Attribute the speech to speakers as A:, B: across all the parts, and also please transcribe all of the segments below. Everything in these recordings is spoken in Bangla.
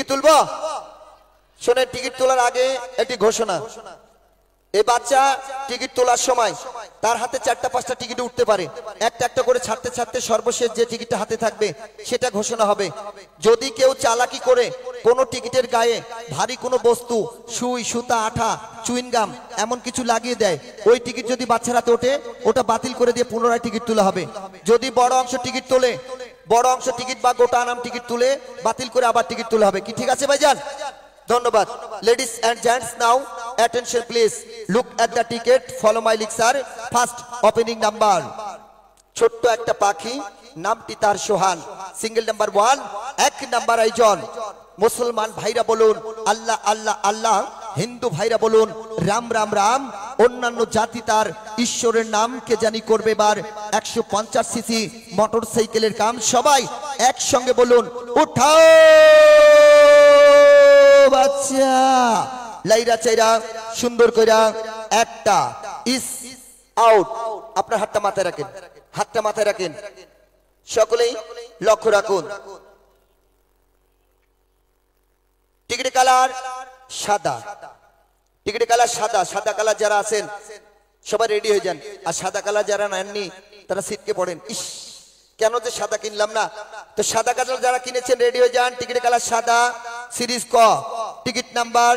A: তুলবো শোনেন টিকিট তোলার আগে একটি ঘোষণা এই বাচ্চা টিকিট তোলার সময় তার হাতে 4টা 5টা টিকিট উঠতে পারে একটা একটা করে ছাড়তে ছাড়তে সর্বশেষ যে টিকিটটা হাতে থাকবে সেটা ঘোষণা হবে যদি কেউ চালাকি করে কোনো টিকিটের গায়ে ভারী কোনো বস্তু সুই সুতা আঠা চুইনগাম এমন কিছু লাগিয়ে দেয় ওই টিকিট যদি বাচ্চার হাতে ওঠে ওটা বাতিল করে দিয়ে পুনরায় টিকিট তোলা হবে যদি বড় অংশ টিকিট তোলে বড় অংশ টিকিট বা গোটা আনাম টিকিট তুলে বাতিল করে আবার টিকিট তোলা হবে কি ঠিক আছে ভাইজান ধন্যবাদ ladies and gents now attention please look at the ticket follow my lead sir first opening number ছোট্ট একটা পাখি নামটি তার সোহান সিঙ্গেল নাম্বার 1 এক নাম্বার আইজন মুসলমান ভাইরা বলুন আল্লাহ আল্লাহ আল্লাহ হিন্দু ভাইরা বলুন রাম রাম রাম অন্যান্য জাতি তার ঈশ্বরের নাম কে জানি করবে বার 150 সিসি মোটরসাইকেলের কাম সবাই একসঙ্গে বলুন উঠাও বাচ্চা লাইরা চাইরা সুন্দর কইরা একটা ইস আউট আপনার হাতটা মাথায় রাখেন সকলেই লক্ষ্য রাখুন টিকিট কালার সাদা সাদা কালার যারা আছেন সবাই রেডি হয়ে যান আর সাদা কালার যারা নেননি তারা সিটকে পড়েন ইস কেন যে সাদা কিনলাম না তো সাদা কালার যারা কিনেছেন রেডি হয়ে যান টিকিট কালার সাদা সিরিজ ক টিকিট নাম্বার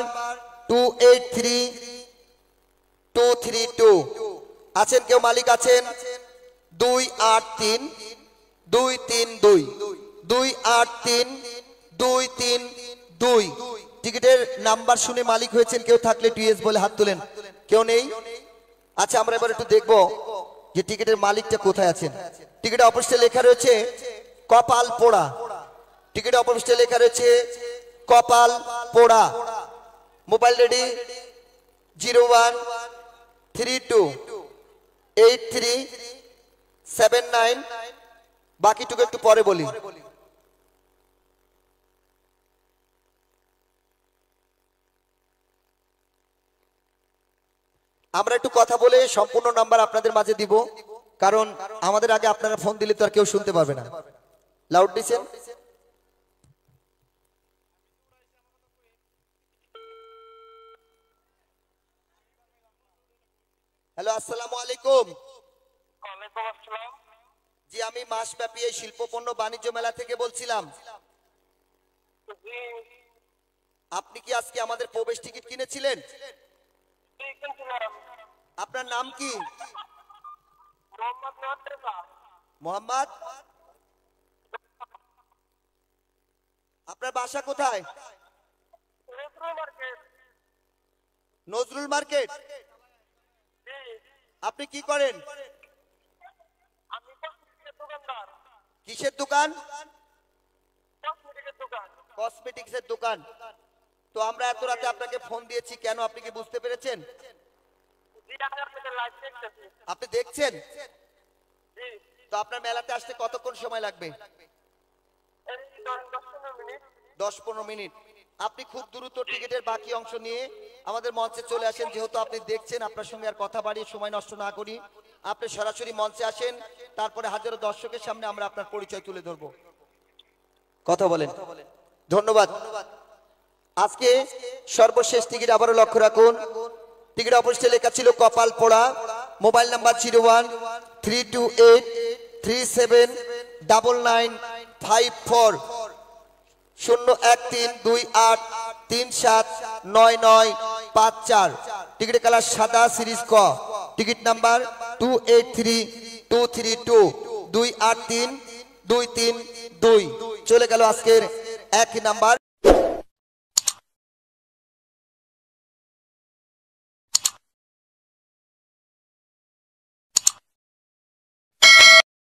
A: 283232 আছেন কেউ মালিক আছেন 283222 টিকিটের নাম্বার শুনে মালিক হয়েছেন কেউ থাকলে টিএস বলে হাত তুলেন কেউ নেই আচ্ছা আমরা এবার একটু দেখবো যে টিকিটের মালিকটা কোথায় আছেন টিকিটে অপোজিটে লেখা রয়েছে কপাল পোড়া টিকিটে অপোজিটে লেখা রয়েছে কপাল পোড়া মোবাইল রেডি 01328379 বাকিটুকু একটু পরে বলি আমরা একটু কথা বলে সম্পূর্ণ নাম্বার আপনাদের মাঝে দিব কারণ আমাদের আগে আপনারা ফোন দিলে তো আর কেউ শুনতে পারবে না লাউড দিছেন হ্যালো আসসালামু আলাইকুম
B: ওয়ালাইকুম আসসালাম
A: জি আমি মাসব্যাপী এই শিল্পপণ্য বাণিজ্য মেলা থেকে বলছিলাম
B: জি
A: আপনি কি আজকে আমাদের প্রবেশ টিকিট কিনেছিলেন
B: কিনেছিলাম
A: আপনার নাম কি
B: মোহাম্মদ নাতেসা
A: মোহাম্মদ আপনার বাসা কোথায়
B: নজরুল মার্কেট
A: নজরুল মার্কেট
B: জি
A: আপনি কি করেন
B: আমি কসমেটিক্সের দোকানদার
A: কিসের দোকান
B: কসমেটিক্সের দোকান
A: কসমেটিক্সের দোকান তো আমরা এত রাতে আপনাকে ফোন দিয়েছি কেন আপনি কি বুঝতে পেরেছেন
B: জি আমি আপনাদের লাইভ দেখতেছি
A: আপনি দেখছেন
B: জি
A: তো আপনার মেলাতে আসতে কতক্ষণ সময় লাগবে
B: এই 10-15 মিনিট
A: 10-15 মিনিট আপনি খুব দ্রুত টিকিটের বাকি অংশ নিয়ে আমাদের মঞ্চে চলে আসেন যেহেতু আপনি দেখছেন আপনার সঙ্গে আর কথা বাড়িয়ে সময় নষ্ট না করি আপনি সরাসরি মঞ্চে আসেন তারপরে হাজারো দর্শকের সামনে আমরা আপনার পরিচয় তুলে ধরব কথা বলেন ধন্যবাদ আজকে সর্বশেষ টিকিট আবারও লক্ষ্য রাখুন টিকিট অপোজিটে লেখা ছিল কপাল পোড়া মোবাইল নাম্বার 013283799954 01328379954 টিকিট কালার সাদা সিরিজ ক টিকিট নাম্বার 283232 283232 চলে গেল আজকের এক নাম্বার